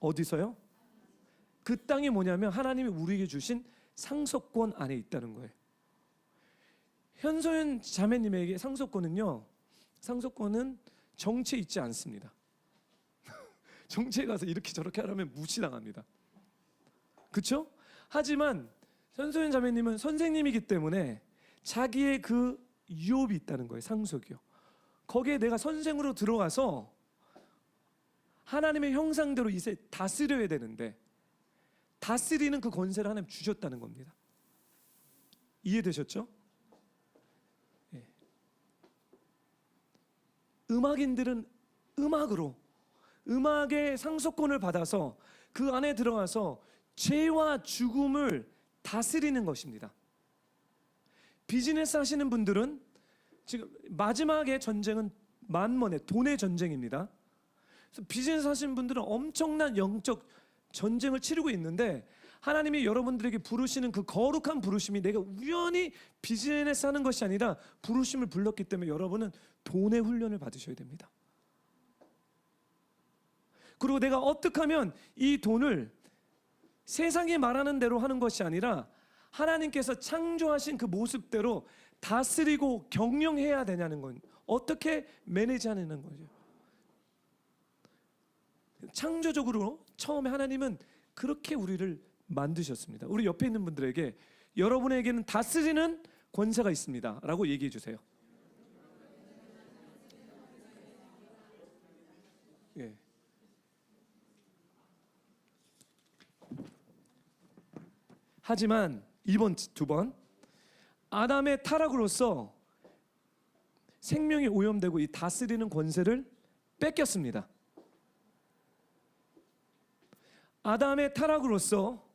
어디서요? 그 땅이 뭐냐면 하나님이 우리에게 주신 상속권 안에 있다는 거예요. 현소연 자매님에게 상속권은 정체에 있지 않습니다. 정체에 가서 이렇게 저렇게 하라면 무시당합니다. 그렇죠? 하지만 현소연 자매님은 선생님이기 때문에 자기의 그 유업이 있다는 거예요. 상속이요. 거기에 내가 선생으로 들어가서 하나님의 형상대로 이제 다스려야 되는데 다스리는 그 권세를 하나님 주셨다는 겁니다. 이해되셨죠? 예. 음악인들은 음악의 상속권을 받아서 그 안에 들어가서 죄와 죽음을 다스리는 것입니다. 비즈니스 하시는 분들은 지금 마지막의 전쟁은 만mon의 돈의 전쟁입니다. 그래서 비즈니스 하시는 분들은 엄청난 영적 전쟁을 치르고 있는데 하나님이 여러분들에게 부르시는 그 거룩한 부르심이 내가 우연히 비즈니스 하는 것이 아니라 부르심을 불렀기 때문에 여러분은 돈의 훈련을 받으셔야 됩니다. 그리고 내가 어떻게 하면 이 돈을 세상이 말하는 대로 하는 것이 아니라 하나님께서 창조하신 그 모습대로 다스리고 경영해야 되냐는 건 어떻게 매니지하는 거죠. 창조적으로 처음에 하나님은 그렇게 우리를 만드셨습니다. 우리 옆에 있는 분들에게 여러분에게는 다스리는 권세가 있습니다 라고 얘기해 주세요. 예. 하지만 이번 두 번 아담의 타락으로서 생명이 오염되고 이 다스리는 권세를 뺏겼습니다. 아담의 타락으로서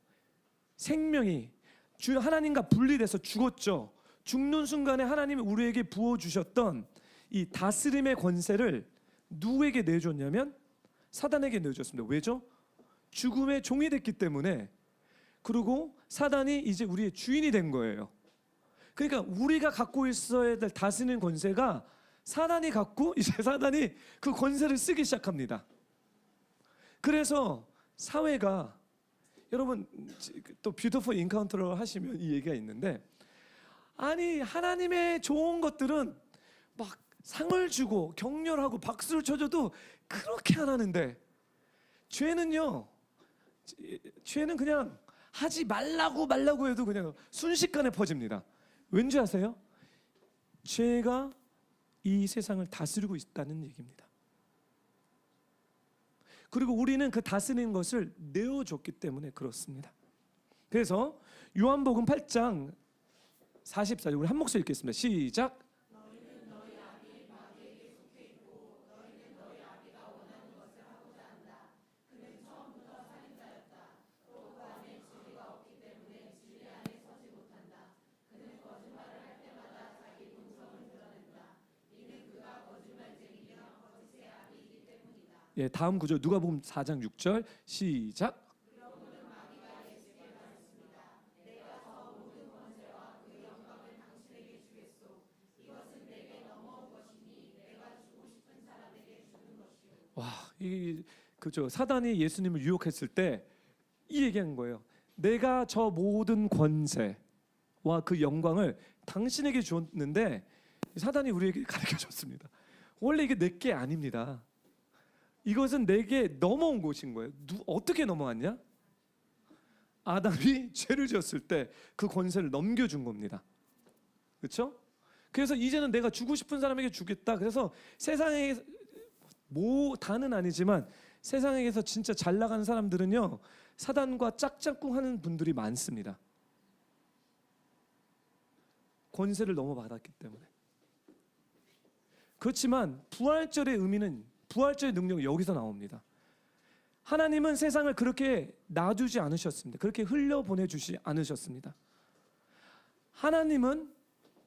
생명이 하나님과 분리돼서 죽었죠. 죽는 순간에 하나님이 우리에게 부어주셨던 이 다스림의 권세를 누구에게 내줬냐면 사단에게 내줬습니다. 왜죠? 죽음의 종이 됐기 때문에. 그리고 사단이 이제 우리의 주인이 된 거예요. 그러니까 우리가 갖고 있어야 될 다스리는 권세가 사단이 갖고 이제 사단이 그 권세를 쓰기 시작합니다. 그래서 사회가 여러분 또 뷰티풀 인카운터를 하시면 이 얘기가 있는데 아니 하나님의 좋은 것들은 막 상을 주고 격려하고 박수를 쳐줘도 그렇게 안 하는데 죄는 그냥 하지 말라고 해도 그냥 순식간에 퍼집니다. 왠지 아세요? 죄가 이 세상을 다스리고 있다는 얘기입니다. 그리고 우리는 그 다스리는 것을 내어줬기 때문에 그렇습니다. 그래서 요한복음 8장 44절 우리 한 목소리 읽겠습니다. 시작. 너희는 너희 아비 마귀에게 속해 있고 너희는 너희 아비가 원하는 것을 하고자 한다. 그는 처음부터 살인자였다. 또 그 안에 진리가 없기 때문에 진리 안에 서지 못한다. 그는 거짓말을 할 때마다 자기 본성을 드러낸다. 이는 그가 거짓말쟁이며 거짓의 아비이기 때문이다. 예, 다음 구절 누가복음 4장 6절 시작. 그러므로 마귀가 예수께 말했습니다. 내가 저 모든 권세와 그 이 그죠, 사단이 예수님을 유혹했을 때 이 얘기한 거예요. 내가 저 모든 권세와 그 영광을 당신에게 줬는데, 사단이 우리에게 가르쳐 줬습니다. 원래 이게 내게 아닙니다. 이것은 내게 넘어온 것인 거예요. 어떻게 넘어왔냐? 아담이 죄를 지었을 때 그 권세를 넘겨준 겁니다. 그렇죠? 그래서 이제는 내가 주고 싶은 사람에게 주겠다. 그래서 세상에 다는 아니지만 세상에서 진짜 잘 나가는 사람들은요, 사단과 짝짝꿍하는 분들이 많습니다. 권세를 넘어받았기 때문에. 그렇지만 부활절의 의미는, 부활절의 능력은 여기서 나옵니다. 하나님은 세상을 그렇게 놔두지 않으셨습니다. 그렇게 흘려보내주지 않으셨습니다. 하나님은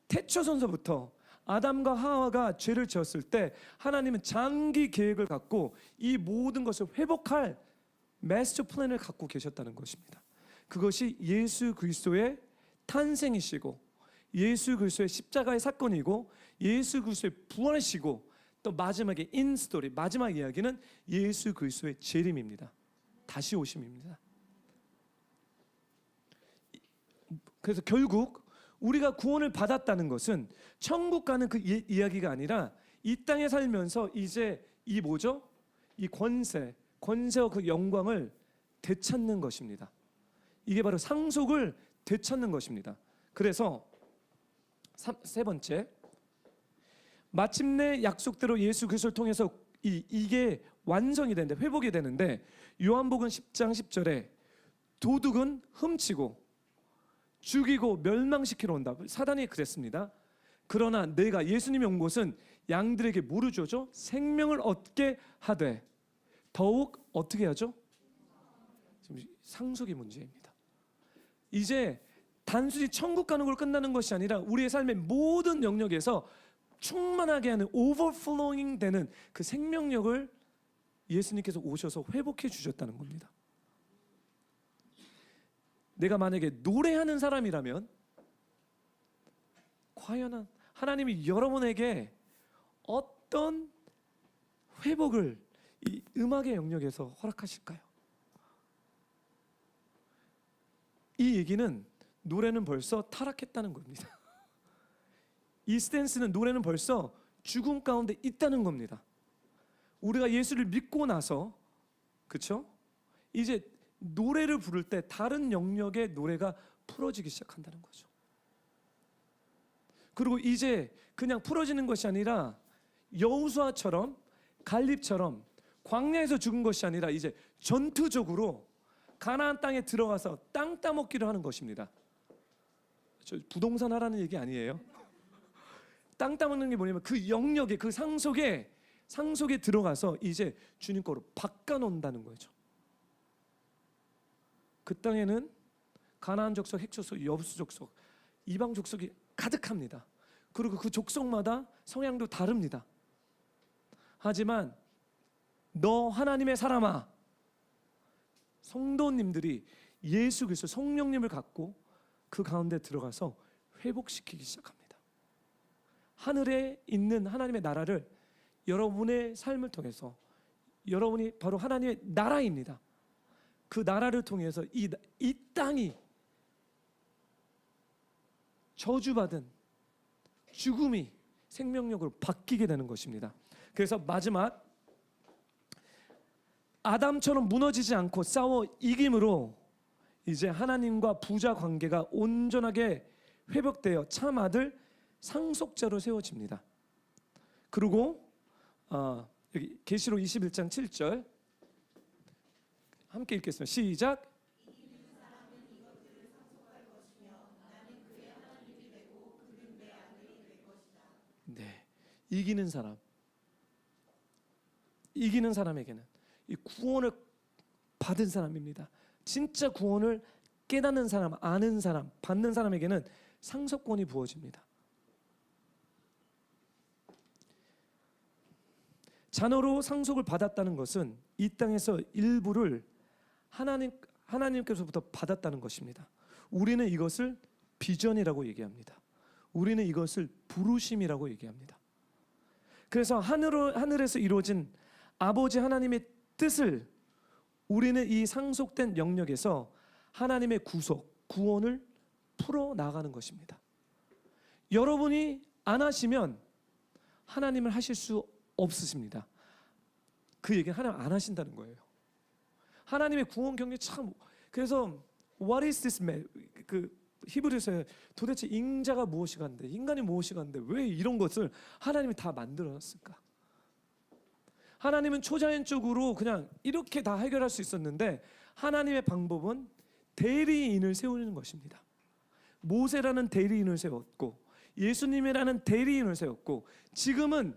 태초선서부터 아담과 하와가 죄를 지었을 때 하나님은 장기 계획을 갖고 이 모든 것을 회복할 마스터 플랜을 갖고 계셨다는 것입니다. 그것이 예수 그리스도의 탄생이시고, 예수 그리스도의 십자가의 사건이고, 예수 그리스도의 부활이시고, 또 마지막에 인스토리, 마지막 이야기는 예수 그리스도의 재림입니다. 다시 오심입니다. 그래서 결국 우리가 구원을 받았다는 것은 천국 가는 그 이야기가 아니라 이 땅에 살면서 이제 이 뭐죠? 이 권세와 그 영광을 되찾는 것입니다. 이게 바로 상속을 되찾는 것입니다. 그래서 세 번째, 마침내 약속대로 예수 그리스도를 통해서 이게 완성이 되는데, 회복이 되는데, 요한복음 10장 10절에 도둑은 훔치고 죽이고 멸망시키러 온다. 사단이 그랬습니다. 그러나 내가, 예수님이 온 곳은 양들에게 뭐를 주죠? 생명을 얻게 하되 더욱 어떻게 하죠? 지금 상속의 문제입니다. 이제 단순히 천국 가는 걸 끝나는 것이 아니라 우리의 삶의 모든 영역에서 충만하게 하는, 오버플로잉 되는 그 생명력을 예수님께서 오셔서 회복해 주셨다는 겁니다. 내가 만약에 노래하는 사람이라면 과연 하나님이 여러분에게 어떤 회복을 이 음악의 영역에서 허락하실까요? 이 얘기는 노래는 벌써 타락했다는 겁니다. 이 스탠스는, 노래는 벌써 죽음 가운데 있다는 겁니다. 우리가 예수를 믿고 나서, 그렇죠? 이제 노래를 부를 때 다른 영역의 노래가 풀어지기 시작한다는 거죠. 그리고 이제 그냥 풀어지는 것이 아니라 여호수아처럼, 갈렙처럼 광야에서 죽은 것이 아니라 이제 전투적으로 가나안 땅에 들어가서 땅 따먹기를 하는 것입니다. 저 부동산 하라는 얘기 아니에요. 땅 따먹는 게 뭐냐면 그 영역에, 그 상속에 들어가서 이제 주님 거로 바꿔놓는다는 거죠. 그 땅에는 가나안 족속, 헷 족속, 여부수 족속, 이방 족속이 가득합니다. 그리고 그 족속마다 성향도 다릅니다. 하지만 너 하나님의 사람아, 성도님들이 예수 그리스도 성령님을 갖고 그 가운데 들어가서 회복시키기 시작합니다. 하늘에 있는 하나님의 나라를 여러분의 삶을 통해서, 여러분이 바로 하나님의 나라입니다. 그 나라를 통해서 이 땅이 저주받은 죽음이 생명력으로 바뀌게 되는 것입니다. 그래서 마지막, 아담처럼 무너지지 않고 싸워 이김으로 이제 하나님과 부자 관계가 온전하게 회복되어 참 아들 상속자로 세워집니다. 그리고 여기 계시록 21장 7절 함께 읽겠습니다. 시작. 네, 이기는 사람, 이기는 사람에게는, 이 구원을 받은 사람입니다. 진짜 구원을 깨닫는 사람, 아는 사람, 받는 사람에게는 상속권이 부어집니다. 자녀로 상속을 받았다는 것은 이 땅에서 일부를 하나님께서부터 받았다는 것입니다. 우리는 이것을 비전이라고 얘기합니다. 우리는 이것을 부르심이라고 얘기합니다. 그래서 하늘에서 이루어진 아버지 하나님의 뜻을 우리는 이 상속된 영역에서 하나님의 구속, 구원을 풀어 나가는 것입니다. 여러분이 안 하시면 하나님을 하실 수 없으십니다. 그 얘기는 하나님 안 하신다는 거예요. 하나님의 구원 경륜 참, 그래서 What is this man? 그 히브리서에 도대체 인자가 무엇이간데, 인간이 무엇이간데 왜 이런 것을 하나님이 다 만들어놨을까? 하나님은 초자연적으로 그냥 이렇게 다 해결할 수 있었는데 하나님의 방법은 대리인을 세우는 것입니다. 모세라는 대리인을 세웠고 예수님이라는 대리인을 세웠고 지금은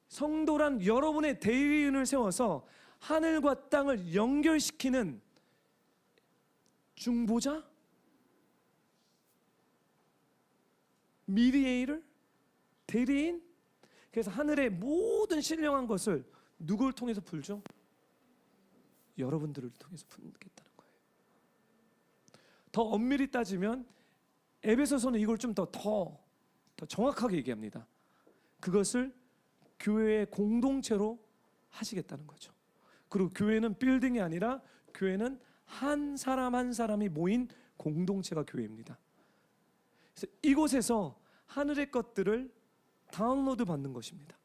성도란 여러분의 대리인을 세워서 하늘과 땅을 연결시키는 중보자? 미디에이터? 대리인? 그래서 하늘의 모든 신령한 것을 누구를 통해서 풀죠? 여러분들을 통해서 풀겠다는 거예요. 더 엄밀히 따지면 에베소서는 이걸 좀 더 정확하게 얘기합니다. 그것을 교회의 공동체로 하시겠다는 거죠. 그리고 교회는 빌딩이 아니라 교회는 한 사람 한 사람이 모인 공동체가 교회입니다. 그래서 이곳에서 하늘의 것들을 다운로드 받는 것입니다.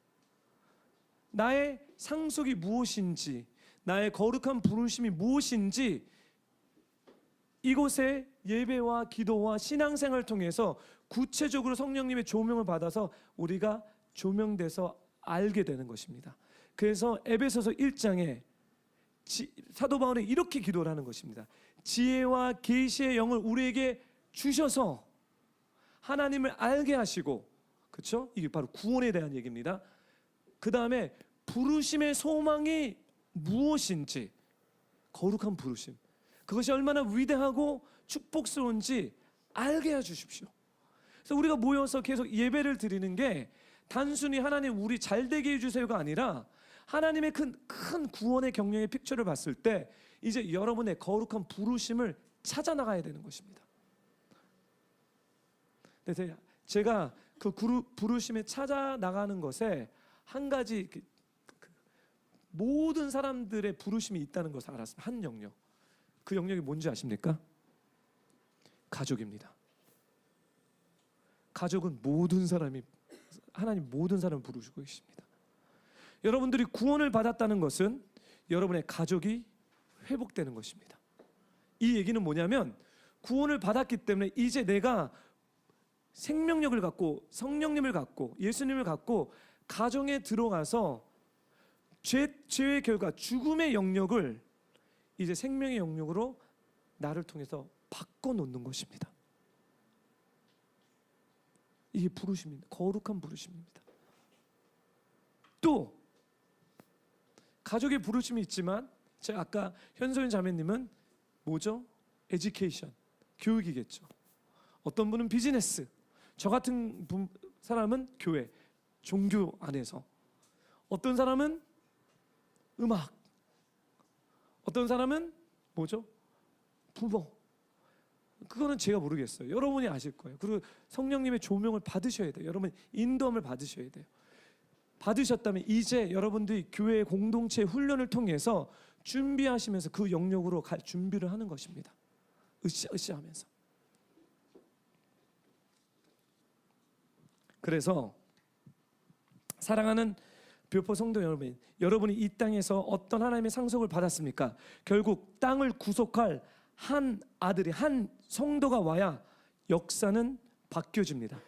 나의 상속이 무엇인지, 나의 거룩한 부르심이 무엇인지 이곳에 예배와 기도와 신앙생활을 통해서 구체적으로 성령님의 조명을 받아서 우리가 조명돼서 알게 되는 것입니다. 그래서 에베소서 1장에 사도 바울이 이렇게 기도를 하는 것입니다. 지혜와 계시의 영을 우리에게 주셔서 하나님을 알게 하시고, 그렇죠? 이게 바로 구원에 대한 얘기입니다. 그 다음에 부르심의 소망이 무엇인지, 거룩한 부르심, 그것이 얼마나 위대하고 축복스러운지 알게 해주십시오. 그래서 우리가 모여서 계속 예배를 드리는 게 단순히 하나님 우리 잘되게 해주세요가 아니라 하나님의 큰 구원의 경륜의 픽처를 봤을 때 이제 여러분의 거룩한 부르심을 찾아 나가야 되는 것입니다. 그래서 제가 그 부르심에 찾아 나가는 것에 한 가지 모든 사람들의 부르심이 있다는 것을 알았습니다. 한 영역. 그 영역이 뭔지 아십니까? 가족입니다. 가족은 모든 사람이, 하나님 모든 사람을 부르시고 계십니다. 여러분들이 구원을 받았다는 것은 여러분의 가족이 회복되는 것입니다. 이 얘기는 뭐냐면 구원을 받았기 때문에 이제 내가 생명력을 갖고 성령님을 갖고 예수님을 갖고 가정에 들어가서 죄의 결과 죽음의 영역을 이제 생명의 영역으로 나를 통해서 바꿔놓는 것입니다. 이게 부르심입니다. 거룩한 부르심입니다. 또 가족의 부르심이 있지만 제가 아까 현소연 자매님은 뭐죠? 에듀케이션, 교육이겠죠. 어떤 분은 비즈니스, 저 같은 사람은 교회, 종교 안에서, 어떤 사람은 음악, 어떤 사람은 뭐죠? 부모. 그거는 제가 모르겠어요. 여러분이 아실 거예요. 그리고 성령님의 조명을 받으셔야 돼요. 여러분 인도함을 받으셔야 돼요. 받으셨다면 이제 여러분들이 교회 공동체 훈련을 통해서 준비하시면서 그 영역으로 갈 준비를 하는 것입니다. 으쌰으쌰하면서. 그래서 사랑하는 뷰포 성도 여러분, 여러분이 이 땅에서 어떤 하나님의 상속을 받았습니까? 결국 땅을 구속할 한 아들이, 한 성도가 와야 역사는 바뀌어집니다.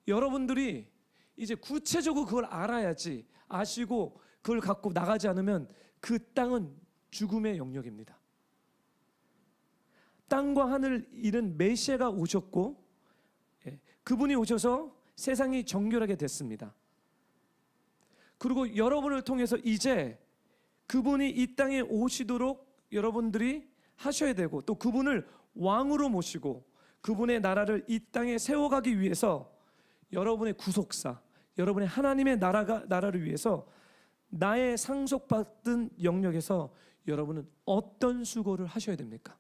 여러분들이 이제 구체적으로 그걸 알아야지, 아시고 그걸 갖고 나가지 않으면 그 땅은 죽음의 영역입니다. 땅과 하늘을 이룬 메시아가 오셨고, 그분이 오셔서 세상이 정결하게 됐습니다. 그리고 여러분을 통해서 이제 그분이 이 땅에 오시도록 여러분들이 하셔야 되고, 또 그분을 왕으로 모시고 그분의 나라를 이 땅에 세워가기 위해서 여러분의 구속사, 여러분의 하나님의 나라를 위해서 나의 상속받은 영역에서 여러분은 어떤 수고를 하셔야 됩니까?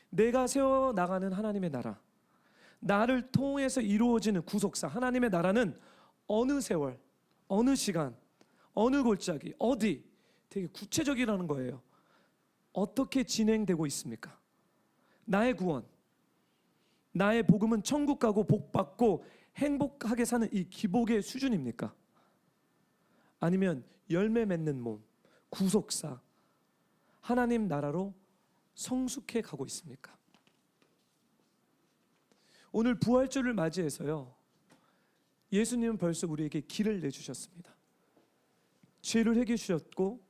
내가 세워나가는 하나님의 나라, 나를 통해서 이루어지는 구속사, 하나님의 나라는 어느 세월, 어느 시간, 어느 골짜기, 어디, 되게 구체적이라는 거예요. 어떻게 진행되고 있습니까? 나의 구원, 나의 복음은 천국 가고 복 받고 행복하게 사는 이 기복의 수준입니까? 아니면 열매 맺는 몸, 구속사, 하나님 나라로 성숙해 가고 있습니까? 오늘 부활절을 맞이해서요, 예수님은 벌써 우리에게 길을 내주셨습니다. 죄를 해결해 주셨고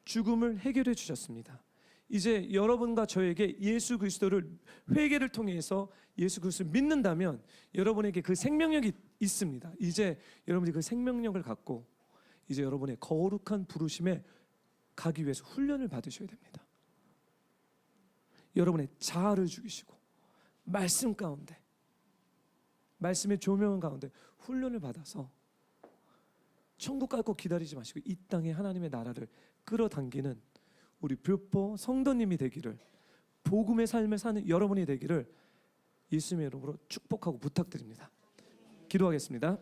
죽음을 해결해 주셨습니다. 이제 여러분과 저에게 예수 그리스도를 회개를 통해서 예수 그리스도를 믿는다면 여러분에게 그 생명력이 있습니다. 이제 여러분이 그 생명력을 갖고 이제 여러분의 거룩한 부르심에 가기 위해서 훈련을 받으셔야 됩니다. 여러분의 자아를 죽이시고 말씀 가운데, 말씀의 조명 가운데 훈련을 받아서 천국 갈 거 기다리지 마시고 이 땅에 하나님의 나라를 끌어당기는 우리 뷰포 성도님이 되기를, 복음의 삶을 사는 여러분이 되기를 예수님의 이름으로 축복하고 부탁드립니다. 기도하겠습니다.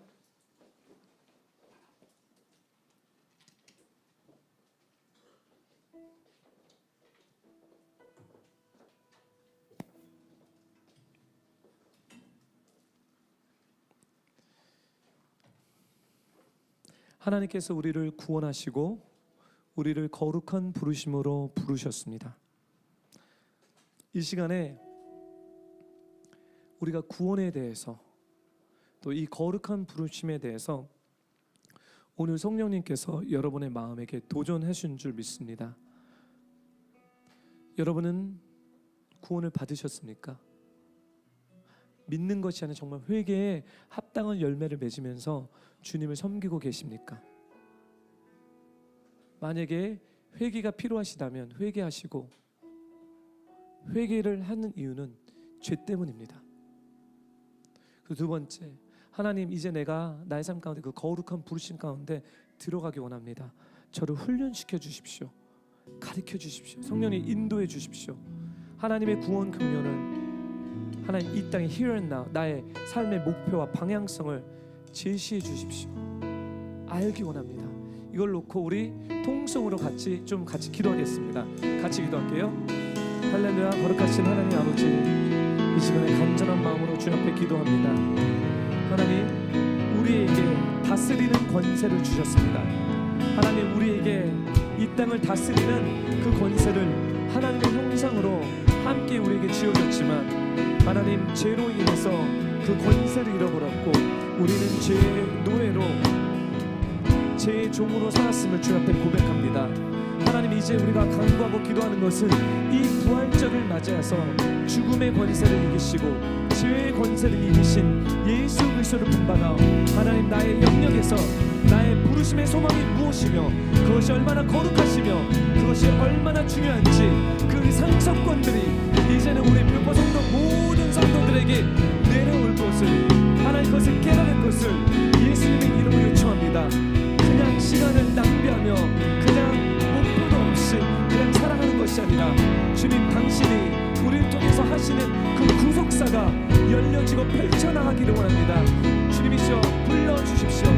하나님께서 우리를 구원하시고 우리를 거룩한 부르심으로 부르셨습니다. 이 시간에 우리가 구원에 대해서 또 이 거룩한 부르심에 대해서 오늘 성령님께서 여러분의 마음에게 도전하신 줄 믿습니다. 여러분은 구원을 받으셨습니까? 믿는 것이 아니라 정말 회개에 합당한 열매를 맺으면서 주님을 섬기고 계십니까? 만약에 회개가 필요하시다면 회개하시고, 회개를 하는 이유는 죄 때문입니다. 그 두 번째, 하나님 이제 내가 나의 삶 가운데 그 거룩한 부르심 가운데 들어가기 원합니다. 저를 훈련시켜 주십시오. 가르쳐 주십시오. 성령님 인도해 주십시오. 하나님의 구원 긍휼을, 하나님 이 땅의 here and now 나의 삶의 목표와 방향성을 제시해 주십시오. 알기 원합니다. 이걸 놓고 우리 통성으로 같이 기도하겠습니다. 같이 기도할게요. 할렐루야. 거룩하신 하나님 아버지, 이 시간에 간절한 마음으로 주 앞에 기도합니다. 하나님, 우리에게 다스리는 권세를 주셨습니다. 하나님, 우리에게 이 땅을 다스리는 그 권세를 하나님의 형상으로 함께 우리에게 지어졌지만 하나님, 죄로 인해서 그 권세를 잃어버렸고 우리는 죄의 노예로, 죄의 종으로 살았음을 주 앞에 고백합니다. 하나님, 이제 우리가 간구하고 기도하는 것은 이 부활절을 맞이해서 죽음의 권세를 이기시고 죄의 권세를 이기신 예수 그리스도를 본받아 하나님, 나의 영역에서 나의 부르심의 소망이 무엇이며 그것이 얼마나 거룩하시며 그것이 얼마나 중요한지 그 상속권들이 이제는 우리 뷰포 성도 모든 성도들에게 내려올 것을, 하나님 그것을 깨달은 것을 예수님의 이름으로 요청합니다. 그냥 시간을 낭비하며 그냥 목표도 없이 그냥 살아가는 것이 아니라 주님, 당신이 우리를 통해서 하시는 그 구속사가 열려지고 펼쳐나가기를 원합니다. 주님이시여 불러주십시오.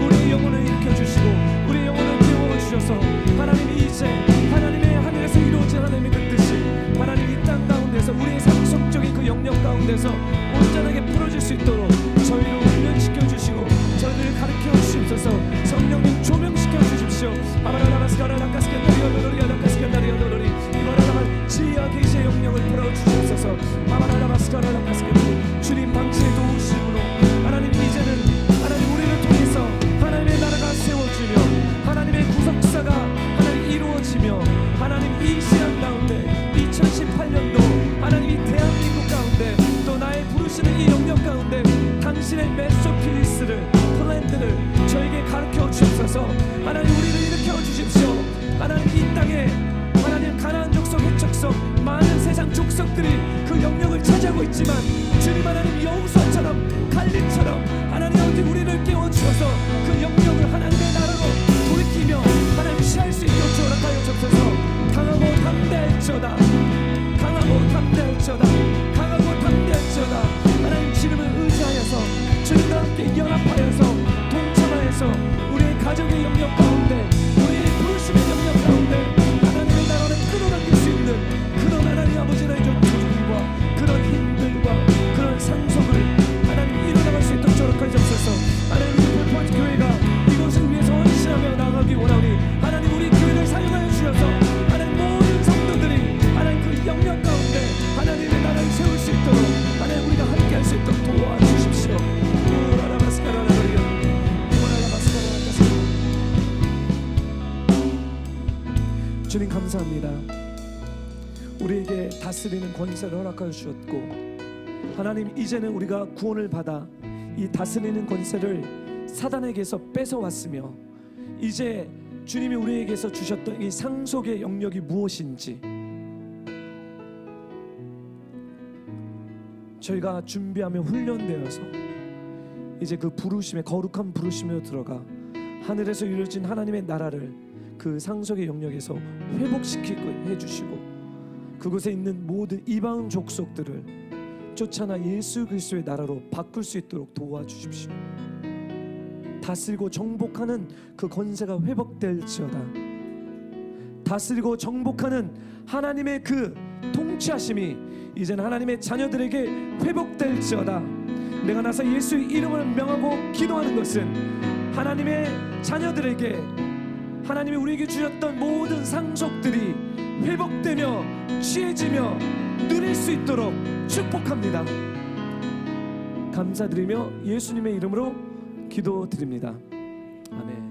우리의 영혼을 일으켜주시고 우리의 영혼을 깨워주셔서 하나님, 이제 하나님의 하늘에서 이루어진 하나님의 그 뜻이 하나님 이 땅 가운데서 우리의 상속적인 그 영역 가운데서 온전하게 풀어질 수 있도록 저희를 훈련시켜 주시고 저희를 가르쳐 주시옵소서. 성령님 조명시켜 주십시오. 지하 계시의 영역을 풀어주시옵소서. 주님 당신의 도우심으로 하나님, 이제는 하나님 우리를 통해서 하나님의 나라가 세워지며 하나님의 구속사가 하나님 이루어지며 하나님 이 시간 가운데 2018년도 하나님 이 대한민국 가운데 또 나의 부르시는 이 영역 가운데 당신의 메소피리스를, 플랜들을 저에게 가르쳐 주옵소서. 하나님, 우리를 일으켜 주십시오. 하나님, 이 땅에 하나님 가나안 족속, 헷 족속, 많은 세상 족속들이 그 영역을 차지하고 있지만 주님, 하나님 여호수아처럼 갈렙처럼 하나님 아버지 우리를 깨워주셔서 그 영역을 하나님의 나라로 연합하여서 동참하여서 우리의 가정의 영역 가운데, 우리의 부르심의 영역 가운데 하나님의 나라를 끌어당길 수 있는 그런 하나님 아버지 나의 조직과 그런 힘들과 그런 상속을 하나님 일어나갈 수 있도록 저력하여 주옵소서. 하나님 우리 풀포인트 교회가 이것을 위해서 헌신하며 나가기 원하오니 하나님 우리 교회를 사용하여 주셔서 하나님 모든 성도들이 하나님 그 영역 가운데 하나님의 나라를 세울 수 있도록 하나님 우리가 함께 할 수 있도록 도와주십시오. 주님 감사합니다. 우리에게 다스리는 권세를 허락하여 주셨고 하나님 이제는 우리가 구원을 받아 이 다스리는 권세를 사단에게서 뺏어왔으며 이제 주님이 우리에게서 주셨던 이 상속의 영역이 무엇인지 저희가 준비하며 훈련되어서 이제 그 부르심에 거룩한 부르심으로 들어가 하늘에서 이루어진 하나님의 나라를 그 상속의 영역에서 회복시키고 해주시고 그곳에 있는 모든 이방 족속들을 쫓아나 예수 그리스도의 나라로 바꿀 수 있도록 도와주십시오. 다스리고 정복하는 그 권세가 회복될지어다. 다스리고 정복하는 하나님의 그 통치하심이 이제는 하나님의 자녀들에게 회복될지어다. 내가 나서 예수의 이름을 명하고 기도하는 것은 하나님의 자녀들에게 하나님이 우리에게 주셨던 모든 상속들이 회복되며 취해지며 누릴 수 있도록 축복합니다. 감사드리며 예수님의 이름으로 기도드립니다. 아멘.